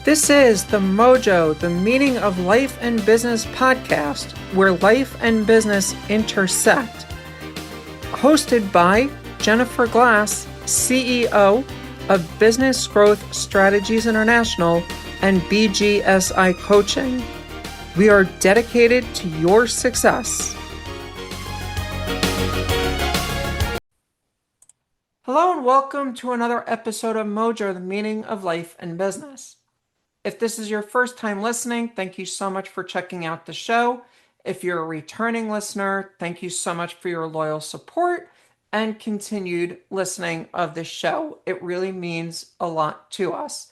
This is the MOJO, the Meaning of Life and Business podcast, where life and business intersect. Hosted by Jennifer Glass, CEO of Business Growth Strategies International and BGSI Coaching. We are dedicated to your success. Hello and welcome to another episode of MOJO, the Meaning of Life and Business. If this is your first time listening, thank you so much for checking out the show. If you're a returning listener, thank you so much for your loyal support and continued listening of the show. It really means a lot to us.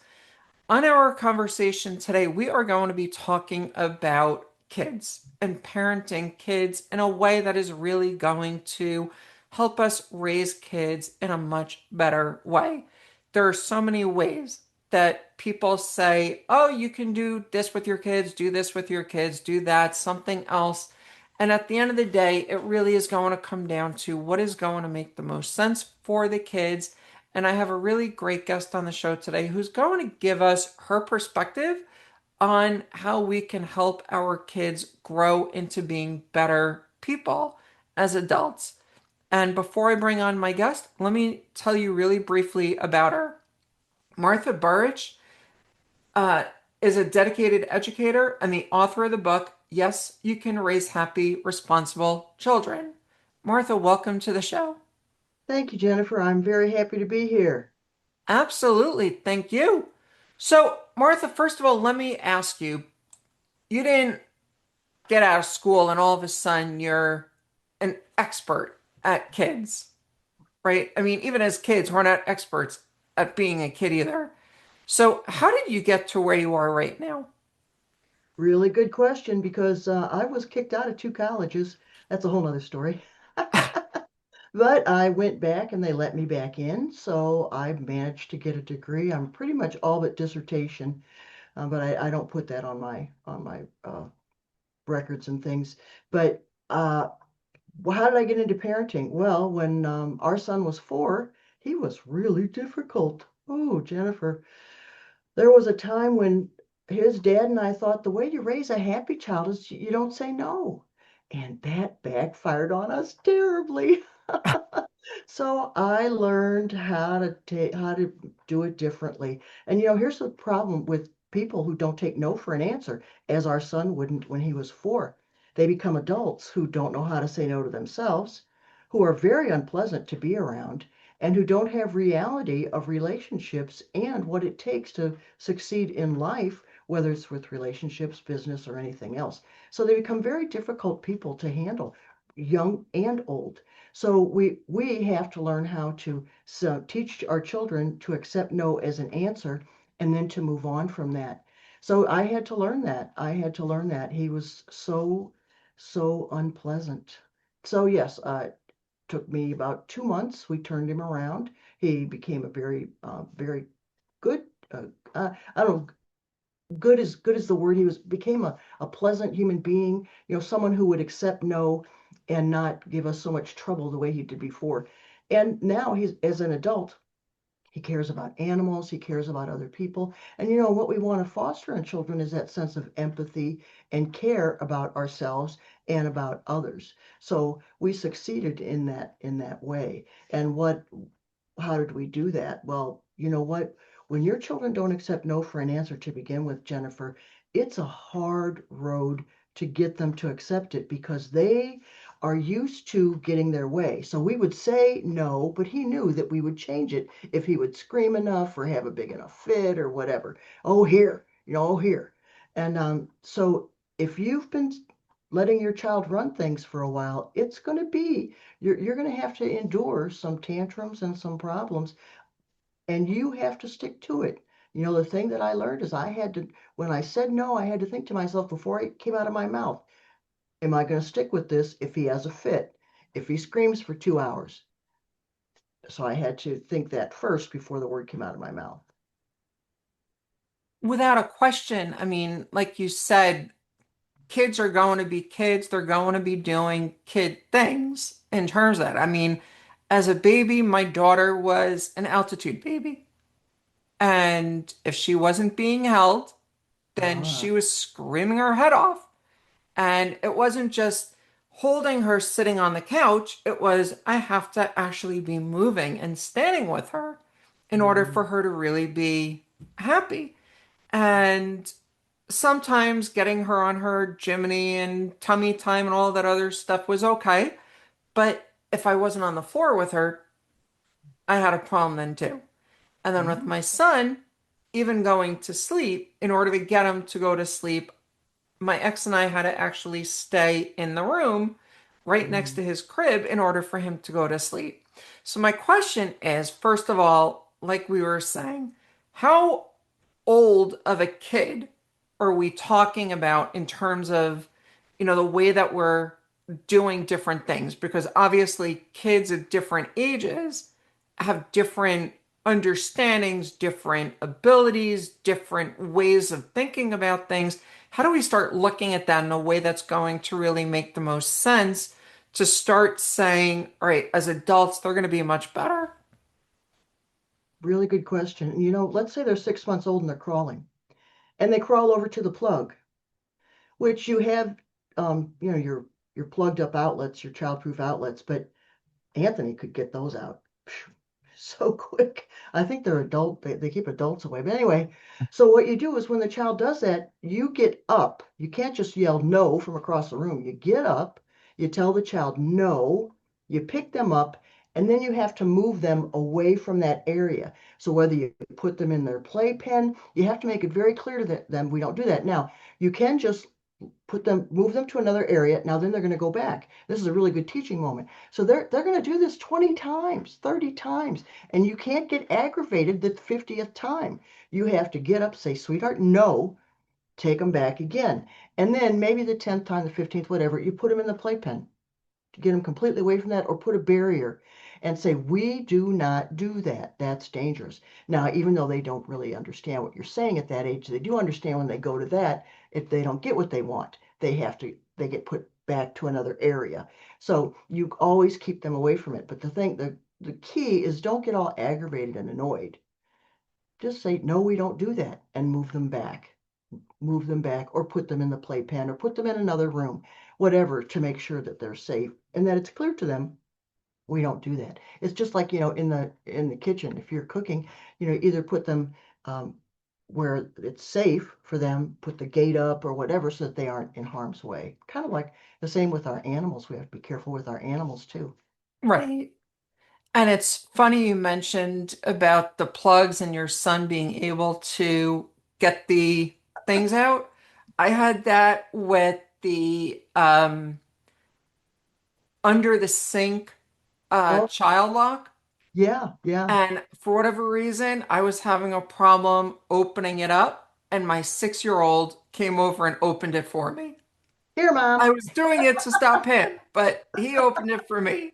On our conversation today, we are going to be talking about kids and parenting kids in a way that is really going to help us raise kids in a much better way. There are so many ways that people say, oh, you can do this with your kids, do this with your kids, do that, something else. And at the end of the day, it really is going to come down to what is going to make the most sense for the kids. And I have a really great guest on the show today who's going to give us her perspective on how we can help our kids grow into being better people as adults. And before I bring on my guest, let me tell you really briefly about her. Martha Burich is a dedicated educator and the author of the book, Yes, You Can Raise Happy, Responsible Children. Martha, welcome to the show. Thank you, Jennifer. I'm very happy to be here. Absolutely. Thank you. So, Martha, first of all, let me ask you, you didn't get out of school and all of a sudden you're an expert at kids, right? I mean, even as kids, we're not experts at being a kid either. So, how did you get to where you are right now? Really good question because I was kicked out of two colleges. That's a whole nother story. But I went back and they let me back in. So I managed to get a degree. I'm pretty much all but dissertation, but I don't put that on my records and things. But how did I get into parenting? Well, when our son was 4, he was really difficult. Oh, Jennifer. There was a time when his dad and I thought the way you raise a happy child is you don't say no. And that backfired on us terribly. So I learned how to do it differently. And here's the problem with people who don't take no for an answer, as our son wouldn't when he was 4. They become adults who don't know how to say no to themselves, who are very unpleasant to be around, and who don't have reality of relationships and what it takes to succeed in life, whether it's with relationships, business, or anything else. So they become very difficult people to handle, young and old. So we have to learn how to teach our children to accept no as an answer and then to move on from that. So I had to learn that. I had to learn that. He was so unpleasant. So yes, took me about 2 months. We turned him around. He became a very good. I don't know. Good is the word. He became a pleasant human being. Someone who would accept no and not give us so much trouble the way he did before. And now he's as an adult. He cares about animals. He cares about other people. And what we want to foster in children is that sense of empathy and care about ourselves and about others. So we succeeded in that way. And how did we do that? Well, you know what? When your children don't accept no for an answer to begin with, Jennifer, it's a hard road to get them to accept it because they are used to getting their way. So we would say no, but he knew that we would change it if he would scream enough or have a big enough fit or whatever. Oh, here, oh, here. And so if you've been letting your child run things for a while, it's going to be, you're going to have to endure some tantrums and some problems, and you have to stick to it. The thing that I learned is when I said no, I had to think to myself before it came out of my mouth, am I going to stick with this if he has a fit, if he screams for 2 hours? So I had to think that first before the word came out of my mouth. Without a question, I mean, like you said, kids are going to be kids. They're going to be doing kid things in terms of that. I mean, as a baby, my daughter was an altitude baby. And if she wasn't being held, then she Ah. was screaming her head off. And it wasn't just holding her sitting on the couch, it was, I have to actually be moving and standing with her in order for Mm. her to really be happy. And sometimes getting her on her Jiminy and tummy time and all that other stuff was okay. But if I wasn't on the floor with her, I had a problem then too. And then with Mm. my son, even going to sleep, in order to get him to go to sleep, my ex and I had to actually stay in the room right next Mm. to his crib in order for him to go to sleep. So, my question is, first of all, like we were saying, how old of a kid are we talking about in terms of, the way that we're doing different things? Because obviously, kids at different ages have different understandings, different abilities, different ways of thinking about things. How do we start looking at that in a way that's going to really make the most sense to start saying, all right, as adults, they're going to be much better? Really good question. Let's say they're 6 months old and they're crawling, and they crawl over to the plug, which you have, your plugged up outlets, your childproof outlets, but Anthony could get those out so quick. I think they're adult, they keep adults away. But anyway, so what you do is when the child does that, you get up. You can't just yell no from across the room. You get up, you tell the child no, you pick them up, and then you have to move them away from that area. So whether you put them in their playpen, you have to make it very clear to them we don't do that. Now, you can just move them to another area. Now then they're going to go back. This is a really good teaching moment. So they're going to do this 20 times, 30 times, and you can't get aggravated the 50th time. You have to get up, say, sweetheart, no, take them back again. And then maybe the 10th time, the 15th, whatever, you put them in the playpen to get them completely away from that, or put a barrier and say, we do not do that. That's dangerous. Now, even though they don't really understand what you're saying at that age, they do understand when they go to that, if they don't get what they want, they get put back to another area. So you always keep them away from it. But the key is don't get all aggravated and annoyed. Just say, no, we don't do that, and move them back, or put them in the playpen, or put them in another room, whatever, to make sure that they're safe and that it's clear to them we don't do that. It's just like, in the kitchen, if you're cooking, either put them where it's safe for them, put the gate up or whatever so that they aren't in harm's way. Kind of like the same with our animals. We have to be careful with our animals too. Right. And it's funny you mentioned about the plugs and your son being able to get the things out. I had that with the under the sink Oh, child lock. yeah, yeah. And for whatever reason, I was having a problem opening it up, and my 6-year-old came over and opened it for me. Here, I Mom. was doing it to stop him, but he opened it for me.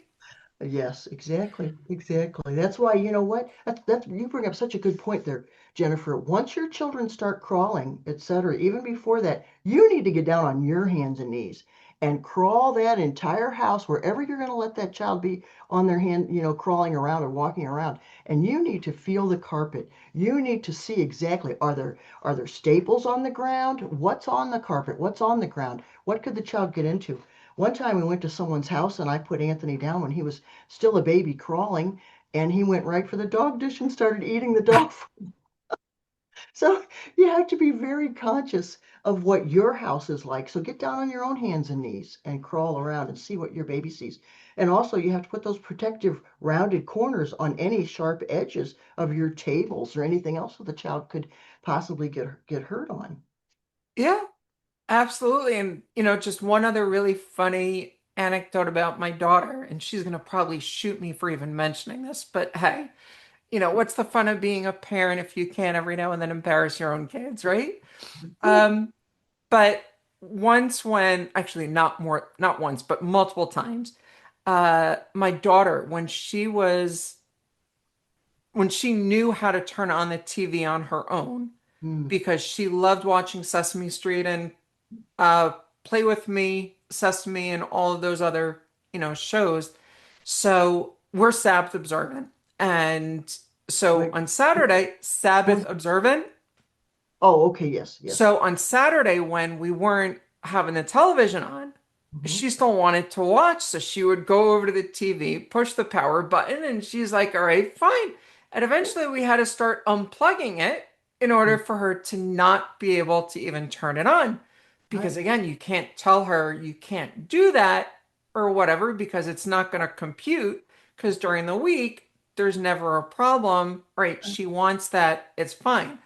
Yes, exactly, exactly. That's why, you know what? That's you bring up such a good point there, Jennifer. Once your children start crawling, etc., even before that, you need to get down on your hands and knees and crawl that entire house wherever you're going to let that child be on their hand, crawling around or walking around. And you need to feel the carpet. You need to see exactly, are there staples on the ground? What's on the carpet? What's on the ground? What could the child get into? One time we went to someone's house and I put Anthony down when he was still a baby crawling, and he went right for the dog dish and started eating the dog food. So you have to be very conscious of what your house is like. So get down on your own hands and knees and crawl around and see what your baby sees. And also you have to put those protective rounded corners on any sharp edges of your tables or anything else that the child could possibly get hurt on. Yeah, absolutely. And, just one other really funny anecdote about my daughter, and she's going to probably shoot me for even mentioning this, but hey, what's the fun of being a parent if you can't every now and then embarrass your own kids, right? Um, but once when, actually not once, but multiple times, my daughter, when she knew how to turn on the TV on her own, Mm, because she loved watching Sesame Street and uh, Play With Me, Sesame, and all of those other, shows. So we're Sabbath observant. And So Wait, on Saturday, go Sabbath ahead. observant. Oh, okay, yes, yes. So on Saturday, when we weren't having the television on, Hmm. she still wanted to watch. So she would go over to the TV, push the power button, and she's like, all right, fine. And eventually we had to start unplugging it in order for her to not be able to even turn it on. Because Right. again, you can't tell her you can't do that or whatever because it's not going to compute. Because during the week, there's never a problem, right? She wants that, it's fine.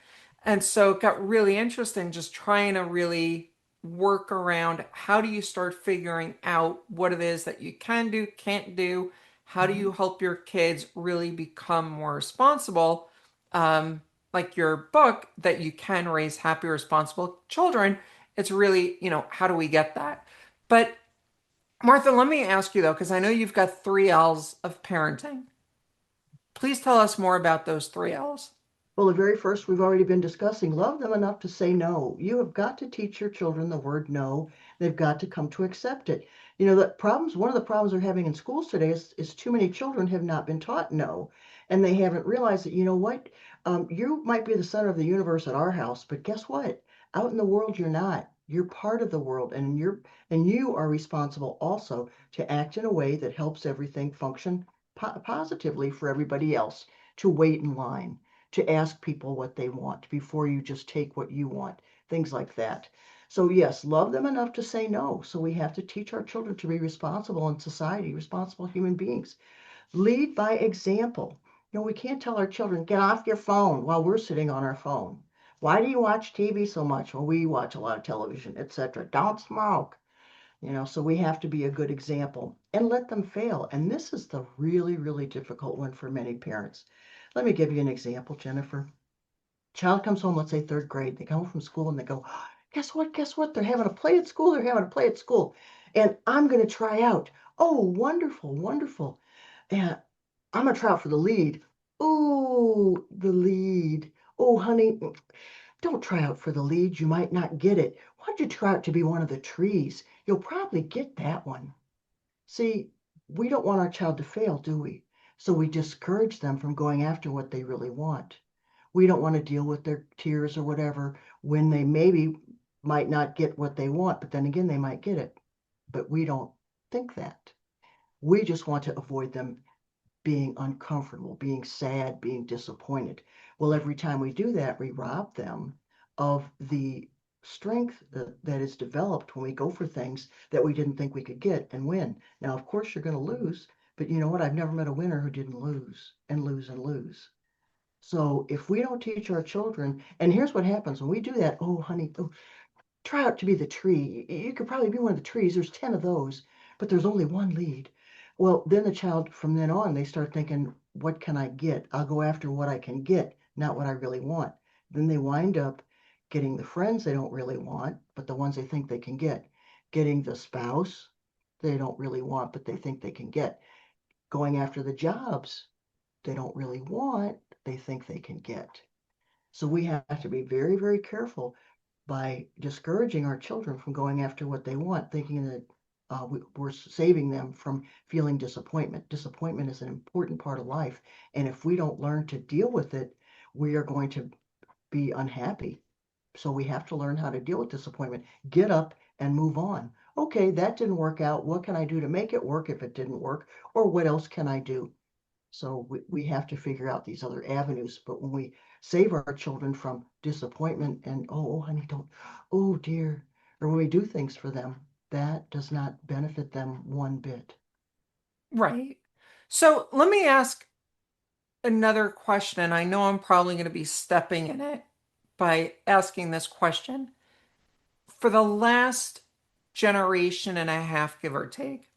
And so it got really interesting just trying to really work around how do you start figuring out what it is that you can do, can't do? How do Hmm. you help your kids really become more responsible? Like your book, that you can raise happy, responsible children. It's really, how do we get that? But Martha, let me ask you though, because I know you've got three L's of parenting. Please tell us more about those three L's. Well, the very first we've already been discussing, love them enough to say no. You have got to teach your children the word no. They've got to come to accept it. One of the problems they're having in schools today is too many children have not been taught no. And they haven't realized that, you know what? You might be the center of the universe at our house, but guess what? Out in the world, you're not. You're part of the world, and you are responsible also to act in a way that helps everything function positively for everybody else, to wait in line, to ask people what they want before you just take what you want, things like that. So, yes, love them enough to say no. So, we have to teach our children to be responsible in society, responsible human beings. Lead by example. We can't tell our children, get off your phone while we're sitting on our phone. Why do you watch TV so much? Well, we watch a lot of television, etc. Don't smoke. So we have to be a good example and let them fail. And this is the really, really difficult one for many parents. Let me give you an example, Jennifer. Child comes home, let's say third grade. They come home from school and they go, guess what? Guess what? They're having a play at school. They're having a play at school. And I'm going to try out. Oh, wonderful, wonderful. And I'm going to try out for the lead. Ooh, the lead. Oh, honey, don't try out for the lead. You might not get it. Why don't you try out to be one of the trees? You'll probably get that one. See, we don't want our child to fail, do we? So we discourage them from going after what they really want. We don't want to deal with their tears or whatever when they maybe might not get what they want, but then again, they might get it. But we don't think that. We just want to avoid them being uncomfortable, being sad, being disappointed. Well, every time we do that, we rob them of the strength that is developed when we go for things that we didn't think we could get and win. Now, of course, you're going to lose, but you know what? I've never met a winner who didn't lose and lose and lose. So if we don't teach our children, and here's what happens when we do that, oh, honey, oh, try out to be the tree. You could probably be one of the trees. There's 10 of those, but there's only one lead. Well, then the child, from then on, they start thinking, what can I get? I'll go after what I can get, not what I really want. Then they wind up getting the friends they don't really want, but the ones they think they can get. Getting the spouse they don't really want, but they think they can get. Going after the jobs they don't really want, they think they can get. So we have to be very, very careful by discouraging our children from going after what they want, thinking that we're saving them from feeling disappointment. Disappointment is an important part of life. And if we don't learn to deal with it, we are going to be unhappy. So we have to learn how to deal with disappointment, get up and move on. Okay, that didn't work out. What can I do to make it work if it didn't work? Or what else can I do? So we have to figure out these other avenues. But when we save our children from disappointment and, oh, honey, don't, oh, dear, or when we do things for them, that does not benefit them one bit. Right. So let me ask another question, and I know I'm probably going to be stepping in it by asking this question. For the last generation and a half, give or take,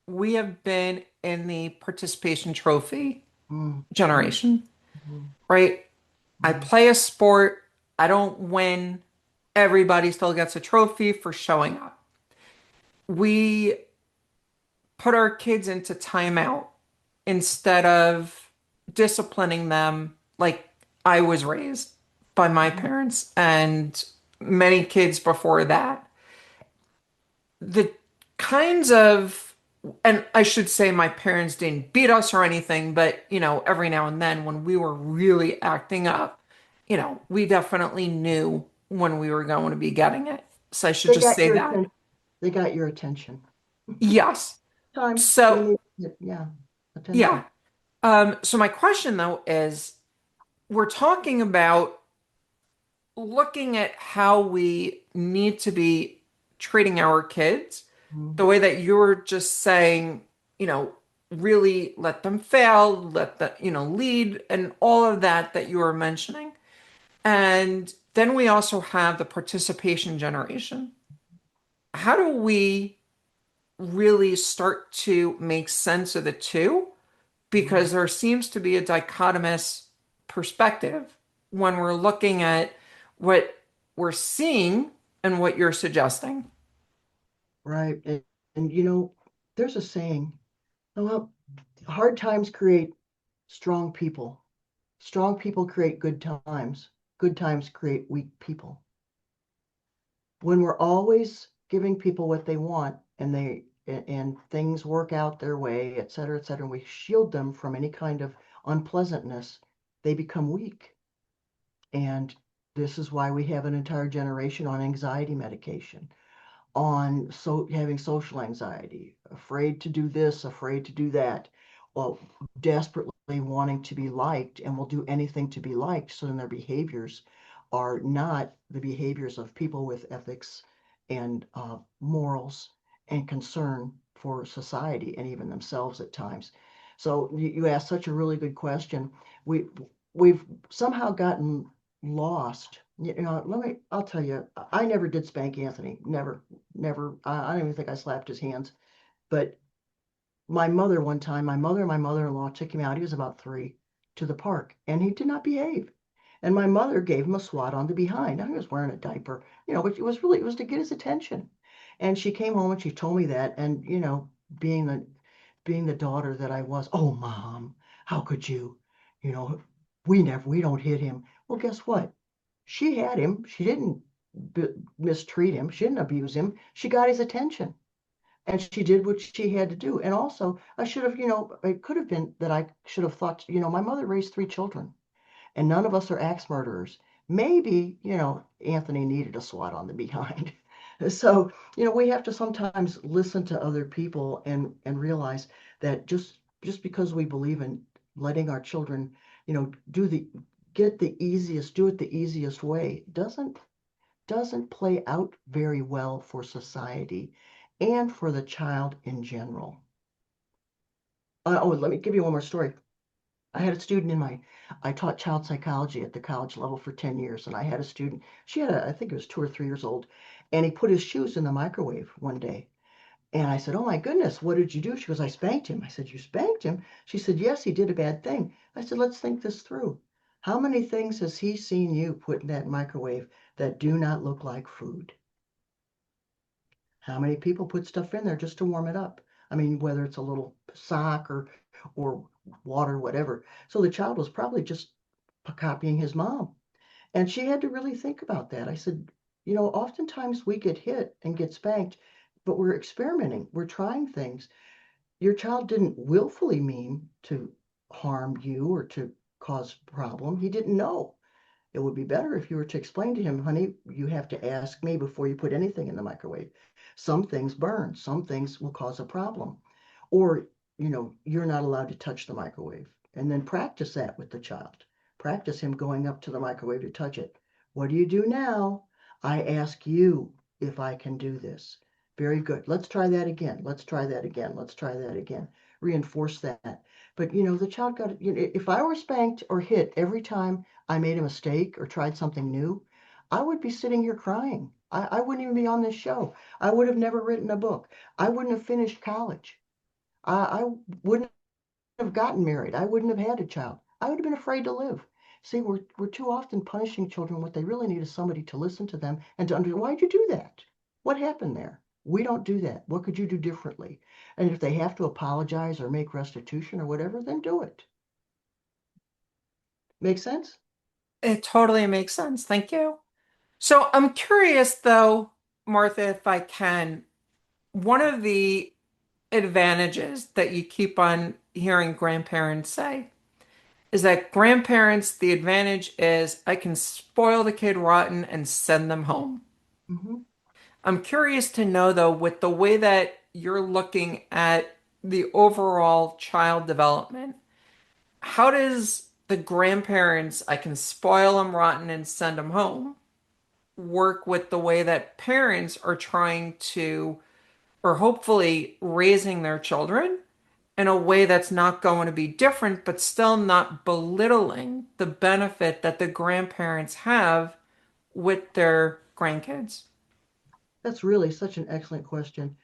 we have been in the participation trophy Mm, mm, generation, mm, right? I mm, play a sport, I don't win, everybody still gets a trophy for showing up. We put our kids into timeout instead of disciplining them like I was raised by my mm, parents and many kids before that. The kinds of and I should say my parents didn't beat us or anything, but every now and then when we were really acting up, we definitely knew when we were going to be getting it. So I should They just got say your that. attention. They got your attention. Yes. Time they So, need, yeah, yeah. attention. So my question though is we're talking about looking at how we need to be treating our kids, the Mhm. way that you were just saying, you know, really let them fail, let the, lead, and all of that you were mentioning. And then we also have the participation generation. How do we really start to make sense of the two? Mhm. Because there seems to be a dichotomous perspective when we're looking at what we're seeing and what you're suggesting. Right. And there's a saying, well, hard times create strong people. Strong people create good times. Good times create weak people. When we're always giving people what they want and things work out their way, et cetera, and we shield them from any kind of unpleasantness, they become weak. And this is why we have an entire generation on anxiety medication, on having social anxiety, afraid to do this, afraid to do that, well, desperately wanting to be liked and will do anything to be liked. So then their behaviors are not the behaviors of people with ethics and morals and concern for society and even themselves at times. So you asked such a really good question. We we've somehow gotten lost. I'll tell you, I never did spank Anthony. Never, never. I don't even think I slapped his hands. But my mother, one time, my mother-in-law took him out. He was about 3 to the park, and he did not behave. And my mother gave him a swat on the behind. I was wearing a diaper, but it was to get his attention. And she came home and she told me that. And being the being the daughter that I was, oh mom, how could you? You know, we don't hit him. Well, guess what? She had him. She didn't mistreat him. She didn't abuse him. She got his attention and she did what she had to do. And also, I should have, it could have been that I should have thought, my mother raised 3 children and none of us are axe murderers. Maybe, Anthony needed a swat on the behind. So, we have to sometimes listen to other people and realize that just because we believe in letting our children, do the do it the easiest way doesn't play out very well for society and for the child in general. Let me give you one more story. I had a student I taught child psychology at the college level for 10 years, and I had a student, I think it was 2 or 3 years old, and he put his shoes in the microwave one day. And I said, oh my goodness, what did you do? She goes, I spanked him. I said, you spanked him? She said, yes, he did a bad thing. I said, let's think this through. How many things has he seen you put in that microwave that do not look like food? How many people put stuff in there just to warm it up? I mean, whether it's a little sock or water, whatever. So the child was probably just copying his mom. And she had to really think about that. I said, oftentimes we get hit and get spanked, but we're experimenting. We're trying things. Your child didn't willfully mean to harm you or to cause problem. He didn't know. It would be better if you were to explain to him, honey, you have to ask me before you put anything in the microwave. Some things burn, some things will cause a problem. Or, you're not allowed to touch the microwave. And then practice that with the child. Practice him going up to the microwave to touch it. What do you do now? I ask you if I can do this. Very good. Let's try that again. Let's try that again. Let's try that again. Reinforce that. But the child got, if I were spanked or hit every time I made a mistake or tried something new, I would be sitting here crying. I wouldn't even be on this show. I would have never written a book. I wouldn't have finished college. I wouldn't have gotten married. I wouldn't have had a child. I would have been afraid to live. See, we're too often punishing children. What they really need is somebody to listen to them and to understand, why'd you do that? What happened there? We don't do that. What could you do differently? And if they have to apologize or make restitution or whatever, then do it. Make sense? It totally makes sense. Thank you. So I'm curious though, Martha, if I can, one of the advantages that you keep on hearing grandparents say is that grandparents, the advantage is I can spoil the kid rotten and send them home. Hmm. I'm curious to know though, with the way that you're looking at the overall child development, how does the grandparents, I can spoil them rotten and send them home, work with the way that parents are trying to, or hopefully raising their children in a way that's not going to be different, but still not belittling the benefit that the grandparents have with their grandkids? That's really such an excellent question.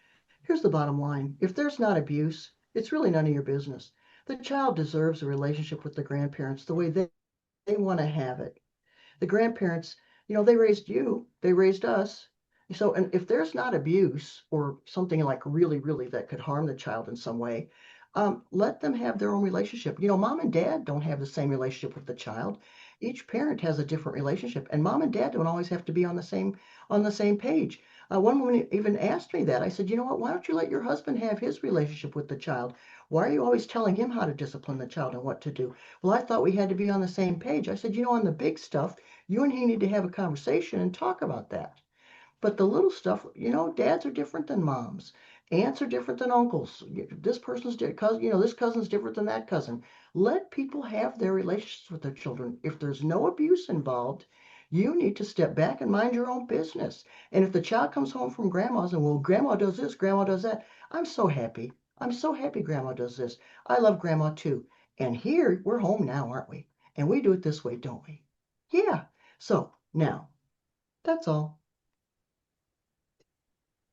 Here's the bottom line. If there's not abuse, it's really none of your business. The child deserves a relationship with the grandparents the way they want to have it. The grandparents, they raised you, they raised us. So, and if there's not abuse or something like really, really that could harm the child in some way, let them have their own relationship. Mom and dad don't have the same relationship with the child. Each parent has a different relationship, and mom and dad don't always have to be on the same page. One woman even asked me that. I said, you know what? Why don't you let your husband have his relationship with the child? Why are you always telling him how to discipline the child and what to do? Well, I thought we had to be on the same page. I said, on the big stuff, you and he need to have a conversation and talk about that. But the little stuff, dads are different than moms. Aunts are different than uncles. This person's cousin, this cousin's different than that cousin. Let people have their relationships with their children. If there's no abuse involved, you need to step back and mind your own business. And if the child comes home from grandma's and, well, grandma does this, grandma does that, I'm so happy. I'm so happy grandma does this. I love grandma too. And here, we're home now, aren't we? And we do it this way, don't we? Yeah. So now, that's all.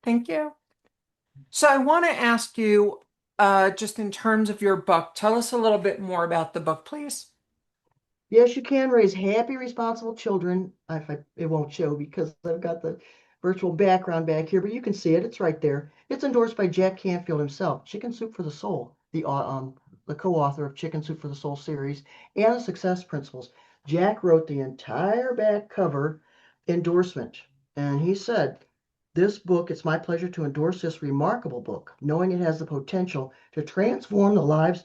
Thank you. So I want to ask you, just in terms of your book, tell us a little bit more about the book, please. Yes, you can raise happy, responsible children. It won't show because I've got the virtual background back here, but you can see it. It's right there. It's endorsed by Jack Canfield himself, Chicken Soup for the Soul, the co-author of Chicken Soup for the Soul series and the Success Principles. Jack wrote the entire back cover endorsement, and he said, "This book, it's my pleasure to endorse this remarkable book, knowing it has the potential to transform the lives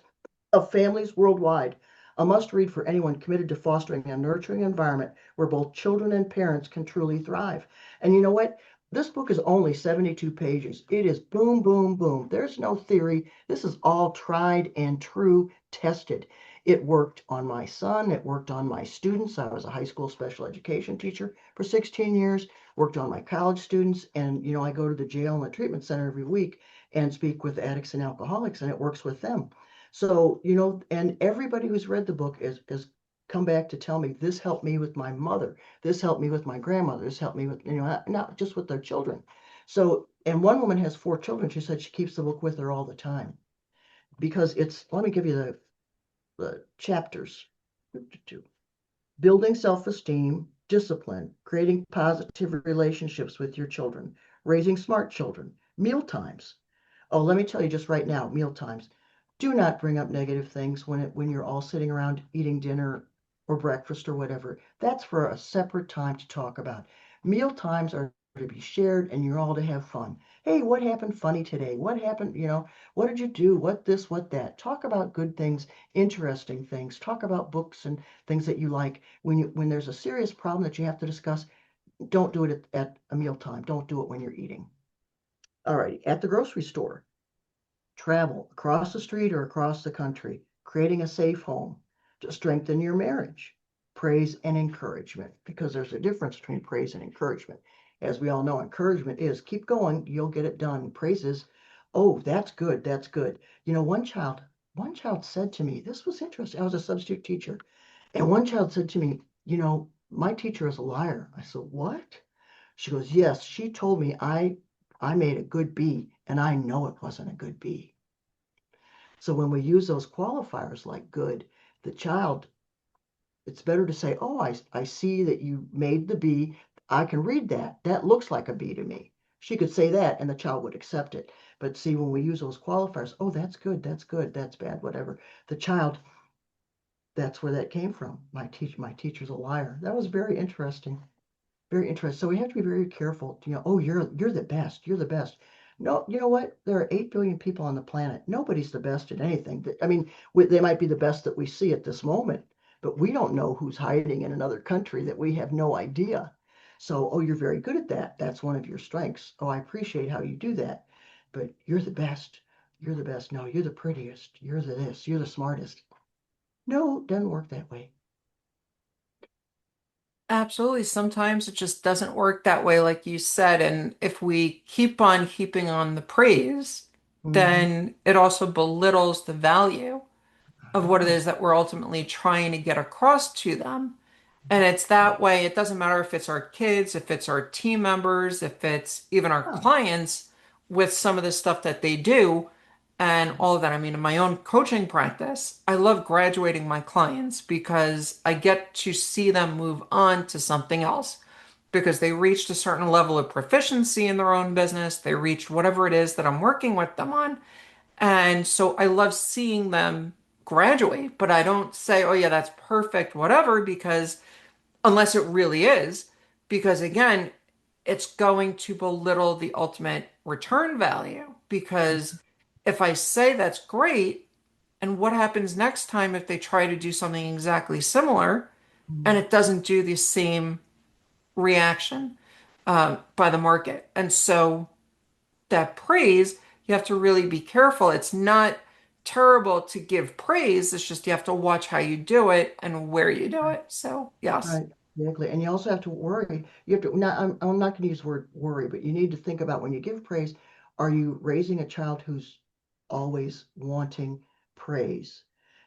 of families worldwide. A must read for anyone committed to fostering a nurturing environment where both children and parents can truly thrive." And you know what? This book is only 72 pages. It is boom, boom, boom. There's no theory. This is all tried and true, tested. It worked on my son. It worked on my students. I was a high school special education teacher for 16 years, worked on my college students. And, I go to the jail and the treatment center every week and speak with addicts and alcoholics, and it works with them. So, and everybody who's read the book is come back to tell me this helped me with my mother. This helped me with my grandmother. This helped me with, not just with their children. So, and one woman has 4 children. She said she keeps the book with her all the time because let me give you the chapters. Building self-esteem, discipline, creating positive relationships with your children, raising smart children, meal times. Oh, let me tell you just right now, meal times. Do not bring up negative things when you're all sitting around eating dinner or breakfast or whatever. That's for a separate time to talk about. Meal times are to be shared and you're all to have fun. Hey, what happened funny today? What happened, what did you do? What this, what that? Talk about good things, interesting things. Talk about books and things that you like. When there's a serious problem that you have to discuss, don't do it at a meal time. Don't do it when you're eating. All right, at the grocery store, travel across the street or across the country, creating a safe home to strengthen your marriage, praise and encouragement, because there's a difference between praise and encouragement. As we all know, encouragement is keep going, you'll get it done. Praise is, oh, that's good, that's good. One child said to me, this was interesting. I was a substitute teacher, and one child said to me, my teacher is a liar. I said, what? She goes, yes, she told me I made a good B and I know it wasn't a good B. So when we use those qualifiers like good, the child, it's better to say, oh, I see that you made the B. I can read that. That looks like a B to me. She could say that and the child would accept it. But see, when we use those qualifiers, oh, that's good, that's bad, whatever. The child, that's where that came from. My teacher's a liar. That was very interesting. Very interesting. So we have to be very careful. Oh, you're the best. You're the best. No, you know what? There are 8 billion people on the planet. Nobody's the best at anything. I mean, they might be the best that we see at this moment, but we don't know who's hiding in another country that we have no idea. So, oh, you're very good at that. That's one of your strengths. Oh, I appreciate how you do that. But you're the best. You're the best. No, you're the prettiest. You're the this. You're the smartest. No, it doesn't work that way. Absolutely. Sometimes it just doesn't work that way, like you said. And if we keep on keeping on the praise, Hmm. then it also belittles the value of what it Ah, is that we're ultimately trying to get across to them. And it's that way, it doesn't matter if it's our kids, if it's our team members, if it's even our ah, clients with some of the stuff that they do and all of that. I mean, in my own coaching practice, I love graduating my clients because I get to see them move on to something else because they reached a certain level of proficiency in their own business. They reached whatever it is that I'm working with them on. And so I love seeing them graduate, but I don't say, oh, yeah, that's perfect, whatever, because unless it really is, because again, it's going to belittle the ultimate return value. Because if I say that's great, and what happens next time if they try to do something exactly similar and mm, it doesn't do the same reaction by the market? And so that praise, you have to really be careful. It's not terrible to give praise, it's just you have to watch how you do it and where you do right, it. So, yes. right, exactly. And you also have to worry. You have to, not, I'm not going to use the word worry, but you need to think about when you give praise, are you raising a child who's always wanting praise?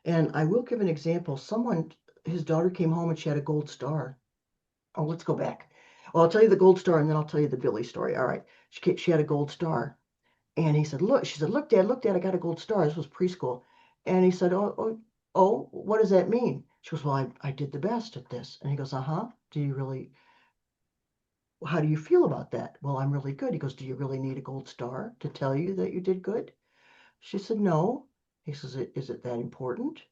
And I will give an example. Someone, his daughter came home and she had a gold star. Oh, let's go back. Well, I'll tell you the gold star and then I'll tell you the Billy story. All right. She had a gold star. And he said, look, she said, look, Dad, I got a gold star. This was preschool. And he said, oh, what does that mean? She goes, well, I did the best at this. And he goes, uh-huh. Do you really, how do you feel about that? Well, I'm really good. He goes, do you really need a gold star to tell you that you did good? She said, no. He says, is it that important?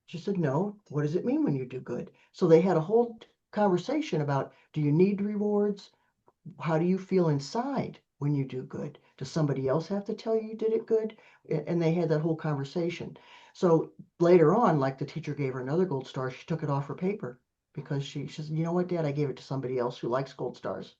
She said, no. What does it mean when you do good? So they had a whole conversation about, do you need rewards? How do you feel inside when you do good? Does somebody else have to tell you you did it good? And they had that whole conversation. So later on, like the teacher gave her another gold star, she took it off her paper because she said, you know what, Dad, I gave it to somebody else who likes gold stars,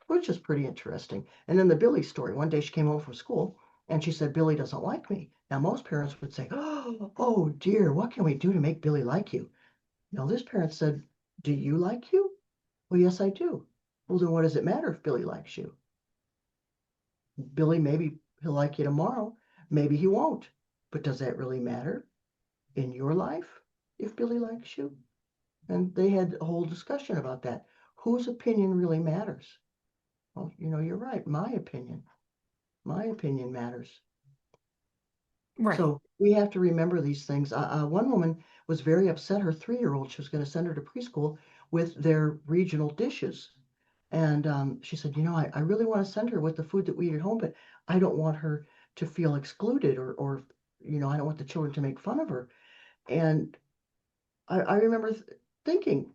which is pretty interesting. And then the Billy story. One day she came home from school and she said, Billy doesn't like me. Now, most parents would say, oh dear, what can we do to make Billy like you? Now, this parent said, do you like you? Well, yes, I do. Well, then what does it matter if Billy likes you? Billy, maybe he'll like you tomorrow. Maybe he won't. But does that really matter in your life if Billy likes you? And they had a whole discussion about that. Whose opinion really matters? Well, you're right. My opinion. My opinion matters. Right. So we have to remember these things. One woman was very upset. Her 3-year-old, she was going to send her to preschool with their regional dishes. And she said, I really want to send her with the food that we eat at home, but I don't want her to feel excluded or I don't want the children to make fun of her. And I remember thinking,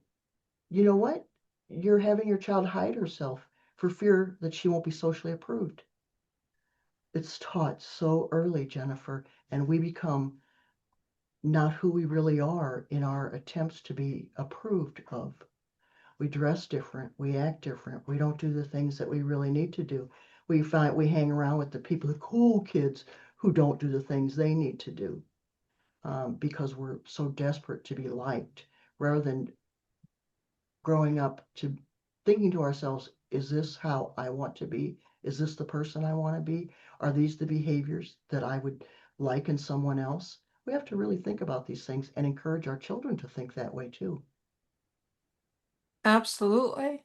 you know what? You're having your child hide herself for fear that she won't be socially approved. It's taught so early, Jennifer, and we become not who we really are in our attempts to be approved of. We dress different, we act different, we don't do the things that we really need to do. We hang around with the people, the cool kids who don't do the things they need to do because we're so desperate to be liked rather than growing up to thinking to ourselves, is this how I want to be? Is this the person I want to be? Are these the behaviors that I would like in someone else? We have to really think about these things and encourage our children to think that way too. Absolutely.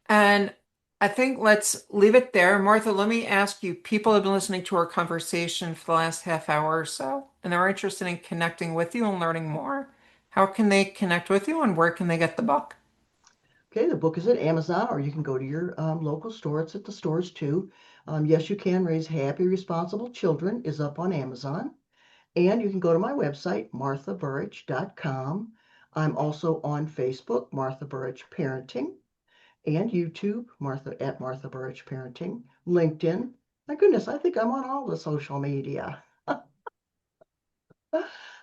And I think let's leave it there. Martha, let me ask you, people have been listening to our conversation for the last half hour or so, and they're interested in connecting with you and learning more. How can they connect with you and where can they get the book? Okay, the book is at Amazon, or you can go to your local store. It's at the stores too. Yes, you can raise happy, responsible children is up on Amazon. And you can go to my website, marthaburich.com. I'm also on Facebook, Martha Burich Parenting, and YouTube, Martha Burich Parenting, LinkedIn, My goodness, I think I'm on all the social media.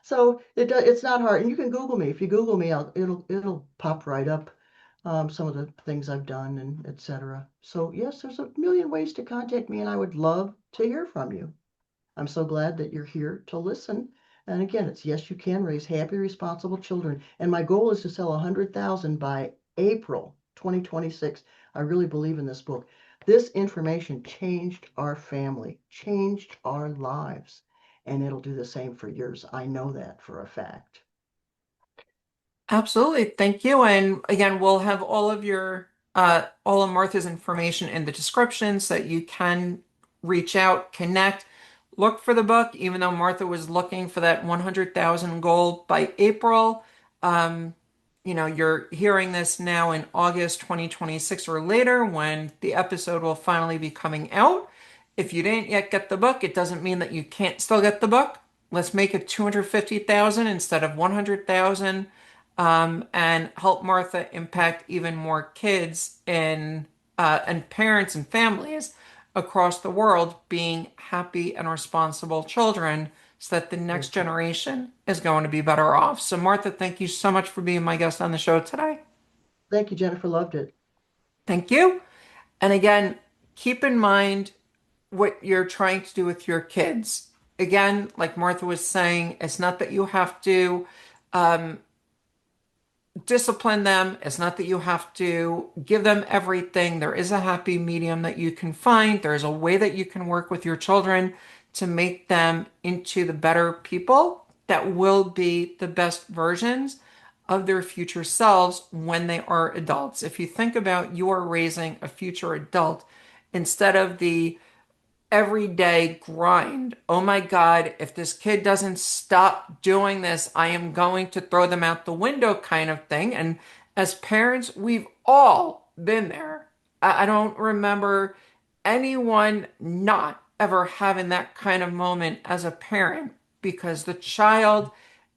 So it's not hard, and you can Google me. If you Google me, it'll pop right up, some of the things I've done and etc. So yes, there's a million ways to contact me, and I would love to hear from you. I'm so glad that you're here to listen. And again, it's yes, you can raise happy, responsible children. And my goal is to sell 100,000 by April 2026. I really believe in this book. This information changed our family, changed our lives, and it'll do the same for yours. I know that for a fact. Absolutely. Thank you. And again, we'll have all of Martha's information in the description so that you can reach out, connect, look for the book, even though Martha was looking for that 100,000 goal by April. Um, you're hearing this now in August 2026 or later when the episode will finally be coming out. If you didn't yet get the book, it doesn't mean that you can't still get the book. Let's make it 250,000 instead of 100,000, and help Martha impact even more kids and parents and families across the world being happy and responsible children so that the next Thank you. generation is going to be better off. So, Martha, thank you so much for being my guest on the show today. Thank you, Jennifer. Loved it. Thank you. And again, keep in mind what you're trying to do with your kids. Again, like Martha was saying, it's not that you have to discipline them. It's not that you have to give them everything. There is a happy medium that you can find. There's a way that you can work with your children to make them into the better people that will be the best versions of their future selves when they are adults. If you think about you are raising a future adult instead of the everyday grind. Oh my God, if this kid doesn't stop doing this, I am going to throw them out the window kind of thing. And as parents, we've all been there. I don't remember anyone not ever having that kind of moment as a parent because the child,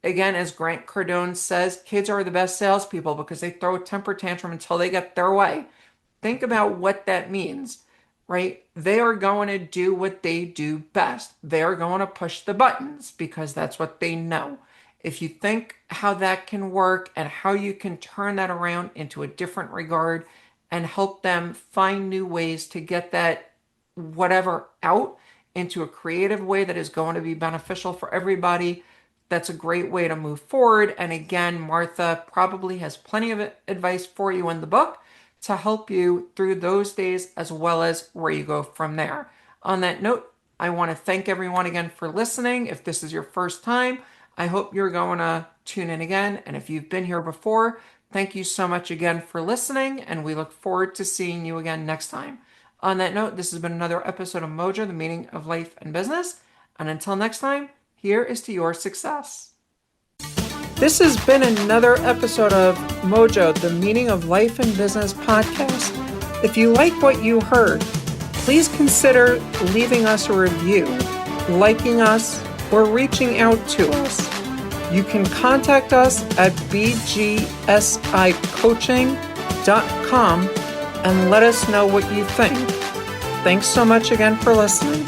again, as Grant Cardone says, kids are the best salespeople because they throw a temper tantrum until they get their way. Think about what that means, right? They are going to do what they do best. They're going to push the buttons because that's what they know. If you think how that can work and how you can turn that around into a different regard and help them find new ways to get that whatever out into a creative way that is going to be beneficial for everybody, that's a great way to move forward. And again, Martha probably has plenty of advice for you in the book to help you through those days as well as where you go from there. On that note, I want to thank everyone again for listening. If this is your first time, I hope you're going to tune in again. And if you've been here before, thank you so much again for listening, and we look forward to seeing you again next time. On that note, this has been another episode of MOJO, the meaning of life and business. And until next time, here is to your success. This has been another episode of MOJO, the Meaning of Life and Business podcast. If you like what you heard, please consider leaving us a review, liking us, or reaching out to us. You can contact us at bgsicoaching.com and let us know what you think. Thanks so much again for listening.